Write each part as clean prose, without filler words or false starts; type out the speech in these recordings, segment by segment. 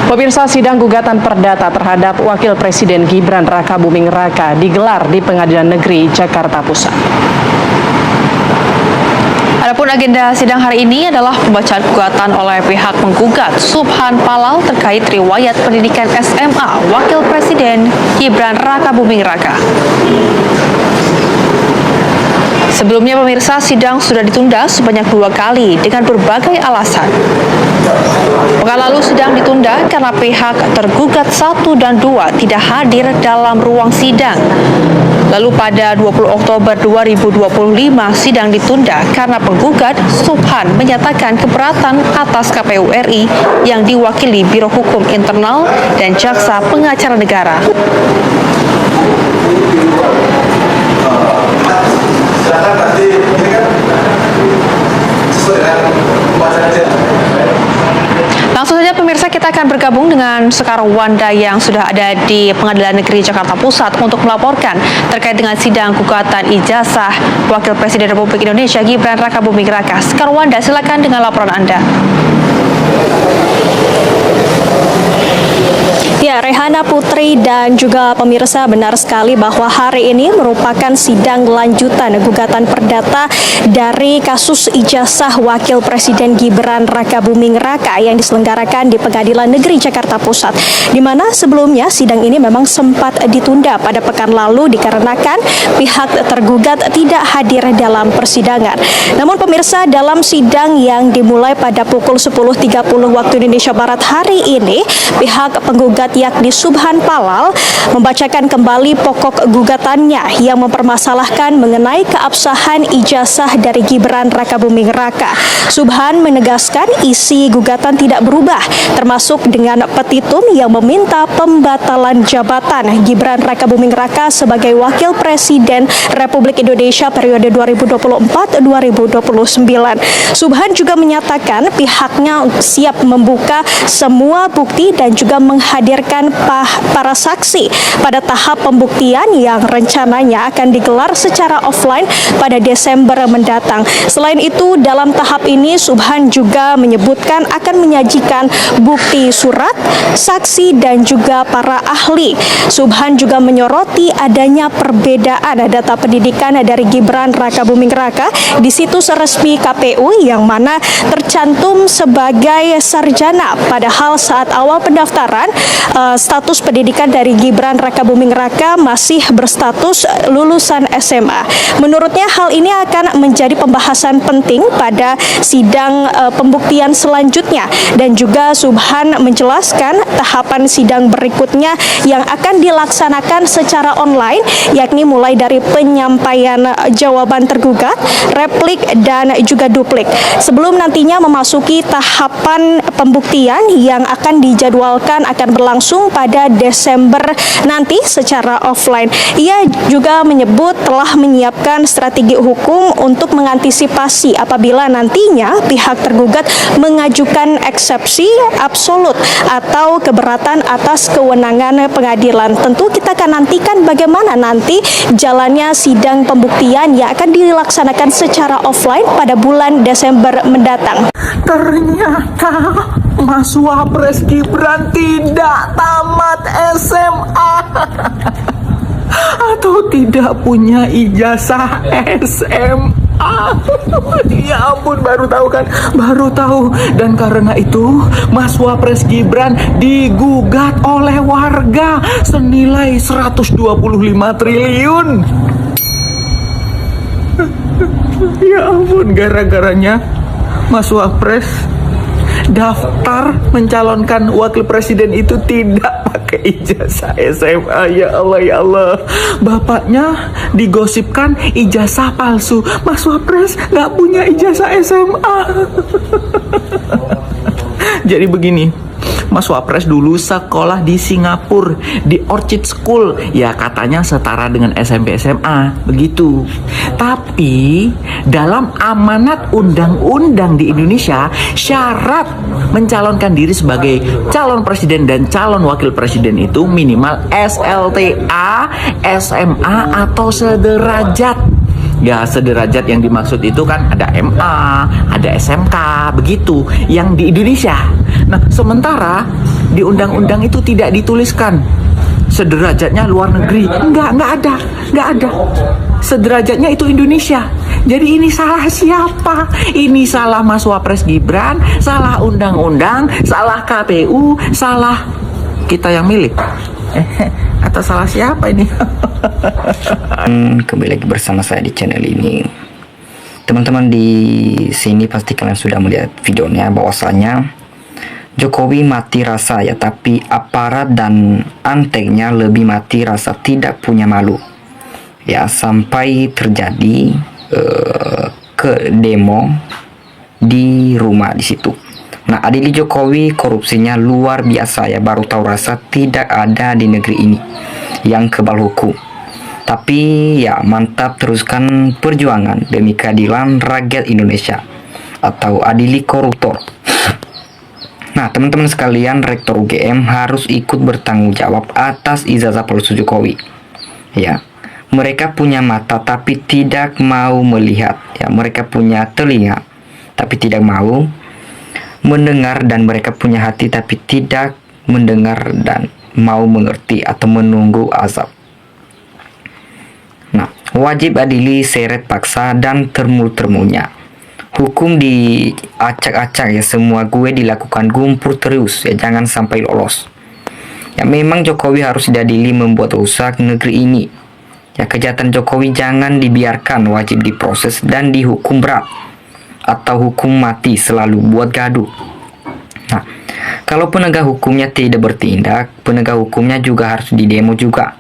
Pemirsa, sidang gugatan perdata terhadap Wakil Presiden Gibran Rakabuming Raka digelar di Pengadilan Negeri Jakarta Pusat. Adapun agenda sidang hari ini adalah pembacaan gugatan oleh pihak penggugat Subhan Palal terkait riwayat pendidikan SMA Wakil Presiden Gibran Rakabuming Raka. Sebelumnya pemirsa, sidang sudah ditunda sebanyak 2 kali dengan berbagai alasan. Pekan lalu sidang ditunda karena pihak tergugat 1 dan 2 tidak hadir dalam ruang sidang. Lalu pada 20 Oktober 2025 sidang ditunda karena penggugat Subhan menyatakan keberatan atas KPU RI yang diwakili Biro Hukum Internal dan Jaksa Pengacara Negara. Langsung saja pemirsa, kita akan bergabung dengan Sekar Wanda yang sudah ada di Pengadilan Negeri Jakarta Pusat untuk melaporkan terkait dengan sidang gugatan ijazah Wakil Presiden Republik Indonesia Gibran Rakabuming Raka. Sekar Wanda, silakan dengan laporan Anda. Ya, Rehana, Putri, dan juga pemirsa, benar sekali bahwa hari ini merupakan sidang lanjutan gugatan perdata dari kasus ijazah Wakil Presiden Gibran Rakabuming Raka yang diselenggarakan di Pengadilan Negeri Jakarta Pusat. Di mana sebelumnya sidang ini memang sempat ditunda pada pekan lalu dikarenakan pihak tergugat tidak hadir dalam persidangan. Namun pemirsa, dalam sidang yang dimulai pada pukul 10.30 waktu Indonesia Barat hari ini, pihak penggugat yakni Subhan Palal membacakan kembali pokok gugatannya yang mempermasalahkan mengenai keabsahan ijazah dari Gibran Rakabuming Raka. Subhan menegaskan isi gugatan tidak berubah, termasuk dengan petitum yang meminta pembatalan jabatan Gibran Rakabuming Raka sebagai Wakil Presiden Republik Indonesia periode 2024-2029. Subhan juga menyatakan pihaknya siap membuka semua bukti dan juga menghadirkan para saksi pada tahap pembuktian yang rencananya akan digelar secara offline pada Desember mendatang. Selain itu, dalam tahap ini Subhan juga menyebutkan akan menyajikan bukti surat, saksi, dan juga para ahli. Subhan juga menyoroti adanya perbedaan data pendidikan dari Gibran Rakabuming Raka di situs resmi KPU yang mana tercantum sebagai sarjana, padahal saat awal pendaftaran status pendidikan dari Gibran Rakabuming Raka masih berstatus lulusan SMA. Menurutnya hal ini akan menjadi pembahasan penting pada sidang pembuktian selanjutnya, dan juga Subhan menjelaskan tahapan sidang berikutnya yang akan dilaksanakan secara online, yakni mulai dari penyampaian jawaban tergugat, replik, dan juga duplik, sebelum nantinya memasuki tahapan pembuktian yang akan dijadwalkan akan berlangsung pada Desember nanti secara offline. Ia juga menyebut telah menyiapkan strategi hukum untuk mengantisipasi apabila nantinya pihak tergugat mengajukan eksepsi absolut atau keberatan atas kewenangan pengadilan. Tentu kita akan nantikan bagaimana nanti jalannya sidang pembuktian yang akan dilaksanakan secara offline pada bulan Desember mendatang. Ternyata Mas Wapres Gibran tidak tamat SMA atau tidak punya ijazah SMA. Ya ampun, baru tahu kan? Baru tahu. Dan karena itu Mas Wapres Gibran digugat oleh warga senilai 125 triliun. Ya ampun, gara-garanya Mas Wapres daftar mencalonkan wakil presiden itu tidak pakai ijazah SMA. Ya Allah, ya Allah. Bapaknya digosipkan ijazah palsu. Mas Wapres nggak punya ijazah SMA. Jadi begini, Mas Wapres dulu sekolah di Singapura, di Orchid School. Ya katanya setara dengan SMP SMA, begitu. Tapi dalam amanat undang-undang di Indonesia, syarat mencalonkan diri sebagai calon presiden dan calon wakil presiden itu minimal SLTA, SMA atau sederajat. Ya, sederajat yang dimaksud itu kan ada MA, ada SMK, begitu yang di Indonesia. Nah, sementara Di undang-undang itu tidak dituliskan sederajatnya luar negeri. Nggak ada. Sederajatnya itu Indonesia. Jadi ini salah siapa? Ini salah Mas Wapres Gibran, salah undang-undang, salah KPU, salah kita yang milik. Atau salah siapa ini? Kembali lagi bersama saya di channel ini. Teman-teman, di sini pasti kalian sudah melihat videonya bahwasanya Jokowi mati rasa ya, tapi aparat dan anteknya lebih mati rasa, tidak punya malu ya, sampai terjadi ke demo di rumah di situ. Nah, Adili Jokowi korupsinya luar biasa ya, baru tahu rasa tidak ada di negeri ini yang kebal hukum. Tapi ya mantap, teruskan perjuangan demi keadilan rakyat Indonesia atau adili koruptor. Nah, teman-teman sekalian, Rektor UGM harus ikut bertanggung jawab atas ijazah palsu Jokowi. Ya, mereka punya mata tapi tidak mau melihat. Ya, mereka punya telinga tapi tidak mau mendengar, dan mereka punya hati tapi tidak mendengar dan mau mengerti atau menunggu azab. Nah, wajib adili, seret paksa, dan termul-termulnya. Hukum diacak-acak ya, semua gue dilakukan gumpur terus ya, jangan sampai lolos. Ya, memang Jokowi harus diadili membuat rusak negeri ini. Ya, kejahatan Jokowi jangan dibiarkan, wajib diproses dan dihukum berat atau hukum mati, selalu buat gaduh. Nah, kalau penegak hukumnya tidak bertindak, penegak hukumnya juga harus didemo juga.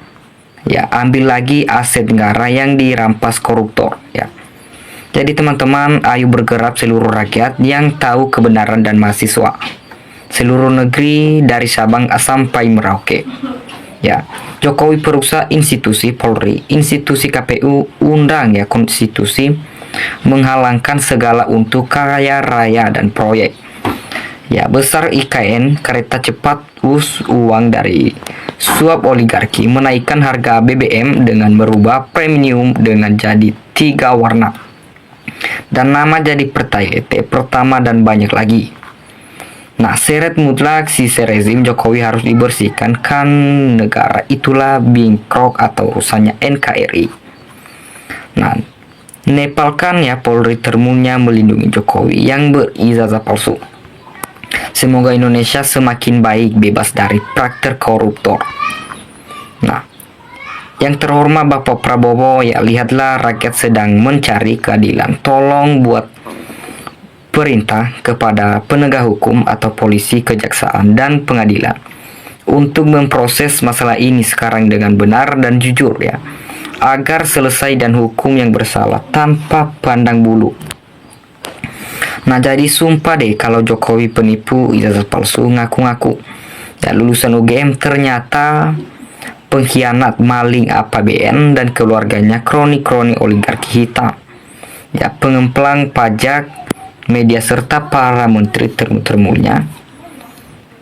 Ya, ambil lagi aset negara yang dirampas koruptor ya. Jadi teman-teman, ayo bergerak seluruh rakyat yang tahu kebenaran dan mahasiswa seluruh negeri dari Sabang sampai Merauke. Ya, Jokowi perusak institusi Polri, institusi KPU, undang ya konstitusi, menghalangkan segala untuk kaya raya dan proyek. Ya, besar IKN, kereta cepat, uang dari suap oligarki, menaikkan harga BBM dengan merubah premium dengan jadi 3 warna. Dan nama jadi Pertalite pertama dan banyak lagi. Nah, seret mutlak sisa rezim Jokowi harus dibersihkan, kan negara itulah bingkrok atau urusannya NKRI. Nah, nepalkan ya Polri termunya melindungi Jokowi yang berijazah palsu. Semoga Indonesia semakin baik, bebas dari praktek koruptor. Nah, yang terhormat Bapak Prabowo ya, lihatlah rakyat sedang mencari keadilan. Tolong buat perintah kepada penegak hukum atau polisi, kejaksaan, dan pengadilan untuk memproses masalah ini sekarang dengan benar dan jujur ya, agar selesai dan hukum yang bersalah tanpa pandang bulu. Nah, jadi sumpah deh kalau Jokowi penipu, ijazah palsu, ngaku-ngaku ya lulusan UGM, ternyata pengkhianat, maling APBN dan keluarganya, kroni-kroni oligarki hitam ya, pengemplang pajak media serta para menteri termul-termulnya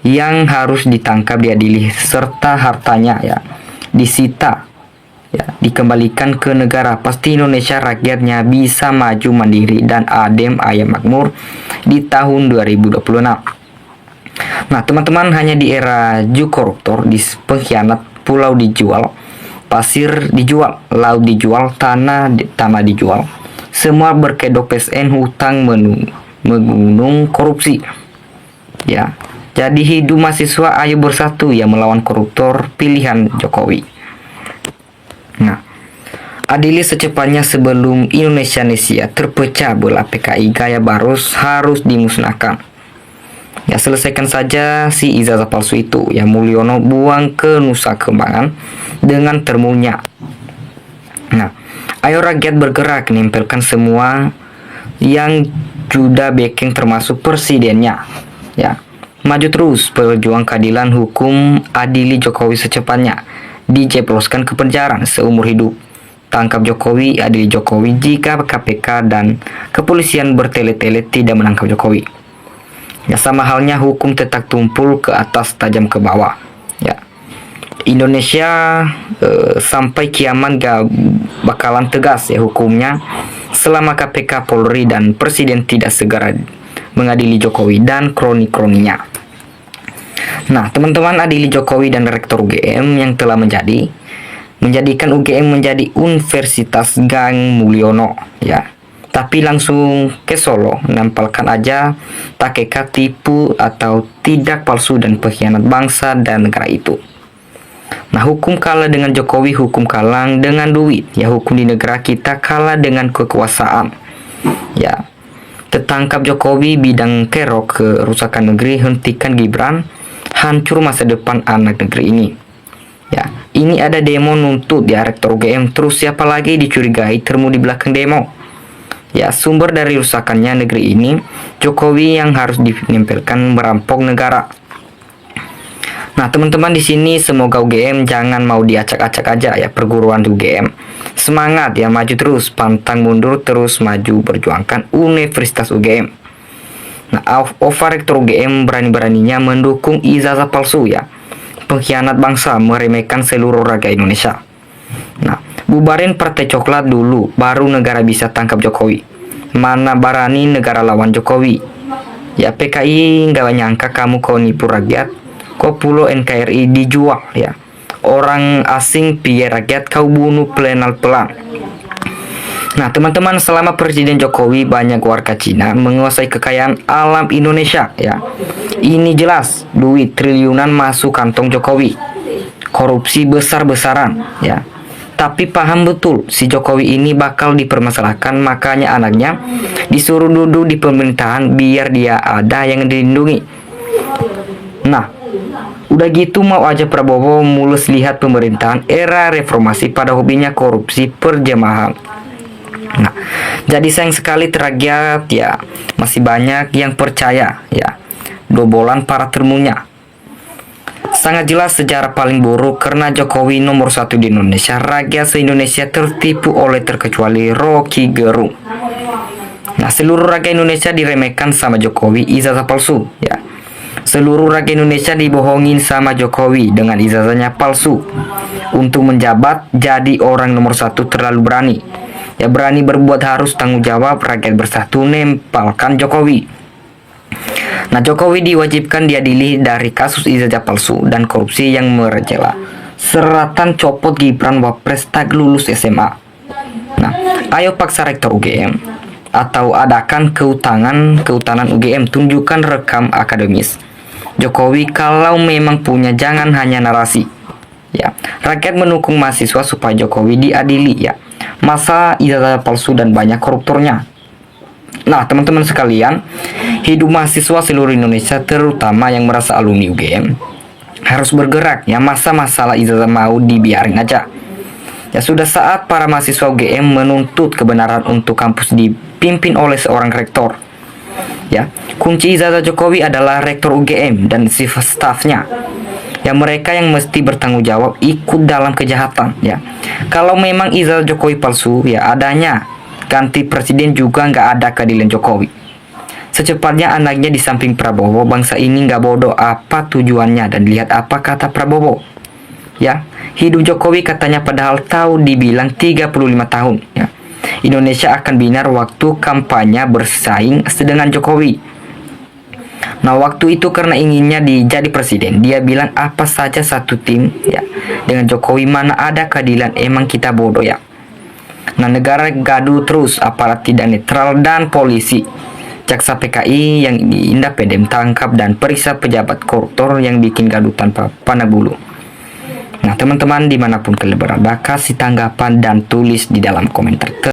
yang harus ditangkap, diadili, serta hartanya ya disita ya, dikembalikan ke negara. Pasti Indonesia rakyatnya bisa maju mandiri dan adem ayam makmur di tahun 2026. Nah, teman-teman, hanya di era koruptor, di pengkhianat, pulau dijual, pasir dijual, laut dijual, tanah dijual, semua berkedok PSN, hutang menggunung korupsi ya. Jadi hidup mahasiswa, ayo bersatu ya melawan koruptor, pilihan Jokowi. Nah, adili secepatnya sebelum Indonesia terpecah belah. PKI gaya Barus harus dimusnahkan ya. Selesaikan saja si ijazah palsu itu ya, Mulyono buang ke Nusa Kambangan dengan termunya. Nah, ayo rakyat bergerak, nempelkan semua yang sudah backing termasuk presidennya ya. Maju terus berjuang keadilan hukum, adili Jokowi secepatnya, dijebloskan ke penjara seumur hidup. Tangkap Jokowi, adili Jokowi jika KPK dan kepolisian bertele-tele tidak menangkap Jokowi. Ya, sama halnya hukum tetap tumpul ke atas, tajam ke bawah ya. Indonesia sampai kiamat gak bakalan tegas ya hukumnya selama KPK, Polri, dan Presiden tidak segera mengadili Jokowi dan kroni-kroninya. Nah, teman-teman, adili Jokowi dan Rektor UGM yang telah menjadikan UGM menjadi Universitas Gang Mulyono, ya. Tapi langsung ke Solo, menempelkan aja takeka tipu atau tidak palsu dan pengkhianat bangsa dan negara itu. Nah, hukum kalah dengan Jokowi, hukum kalah dengan duit. Ya, hukum di negara kita kalah dengan kekuasaan. Ya, tertangkap Jokowi bidang kerok kerusakan negeri, hentikan Gibran, hancur masa depan anak negeri ini. Ya, ini ada demo nuntut ya Rektor UGM, terus siapa lagi dicurigai termu di belakang demo? Ya, sumber dari rusakannya negeri ini, Jokowi yang harus dinempelkan merampok negara. Nah, teman-teman, di sini semoga UGM jangan mau diacak-acak aja ya perguruan di UGM. Semangat ya, maju terus, pantang mundur terus, maju perjuangkan Universitas UGM. Nah, OVA Rektor UGM berani-beraninya mendukung ijazah palsu ya. Pengkhianat bangsa, meremehkan seluruh raga Indonesia. Nah, bubarin Partai Coklat dulu, baru negara bisa tangkap Jokowi. Mana berani negara lawan Jokowi? Ya, PKI nggak nyangka kamu kau nipu rakyat, kau pulau NKRI dijual ya. Orang asing piye rakyat kau bunuh pelan-pelan. Nah, teman-teman, selama Presiden Jokowi banyak warga Cina menguasai kekayaan alam Indonesia ya. Ini jelas duit triliunan masuk kantong Jokowi. Korupsi besar-besaran ya. Tapi paham betul si Jokowi ini bakal dipermasalahkan, makanya anaknya disuruh duduk di pemerintahan biar dia ada yang dilindungi. Nah, udah gitu mau aja Prabowo mulus lihat pemerintahan era reformasi pada hobinya korupsi perjemahan. Nah, jadi sayang sekali rakyat ya masih banyak yang percaya ya dobolan para termunya. Sangat jelas sejarah paling buruk karena Jokowi nomor 1 di Indonesia. Rakyat se-Indonesia tertipu oleh terkecuali Rocky Gerung. Nah, seluruh rakyat Indonesia diremehkan sama Jokowi ijazah palsu ya. Seluruh rakyat Indonesia dibohongin sama Jokowi dengan ijazahnya palsu. Untuk menjabat jadi orang nomor 1 terlalu berani. Ya, berani berbuat harus tanggung jawab, rakyat bersatu nempalkan Jokowi. Nah, Jokowi diwajibkan diadili dari kasus ijazah palsu dan korupsi yang merajalela. Seratan copot Gibran Wapres tak lulus SMA. Nah, ayo paksa Rektor UGM atau adakan kehutanan UGM, tunjukkan rekam akademis Jokowi kalau memang punya, jangan hanya narasi. Ya, rakyat mendukung mahasiswa supaya Jokowi diadili ya. Masa ijazah palsu dan banyak koruptornya. Nah, teman-teman sekalian, hidup mahasiswa seluruh Indonesia terutama yang merasa alumni UGM harus bergerak ya. Masa masalah ijazah mau dibiarin aja. Ya, sudah saat para mahasiswa UGM menuntut kebenaran untuk kampus dipimpin oleh seorang rektor. Ya, kunci ijazah Jokowi adalah Rektor UGM dan stafnya. Ya, mereka yang mesti bertanggung jawab ikut dalam kejahatan ya. Kalau memang ijazah Jokowi palsu ya, adanya ganti presiden juga nggak ada keadilan Jokowi. Secepatnya anaknya di samping Prabowo, bangsa ini nggak bodoh apa tujuannya dan lihat apa kata Prabowo. Ya, hidup Jokowi katanya padahal tahu dibilang 35 tahun ya. Indonesia akan binar waktu kampanye bersaing dengan Jokowi. Nah, waktu itu karena inginnya jadi presiden, dia bilang apa saja satu tim ya. Dengan Jokowi mana ada keadilan, emang kita bodoh ya. Nah, negara gaduh terus, aparat tidak netral dan polisi. Jaksa PKI yang independen tangkap dan periksa pejabat koruptor yang bikin gaduh tanpa pandang bulu. Nah, teman-teman dimanapun kalian berada, kasih tanggapan dan tulis di dalam komentar.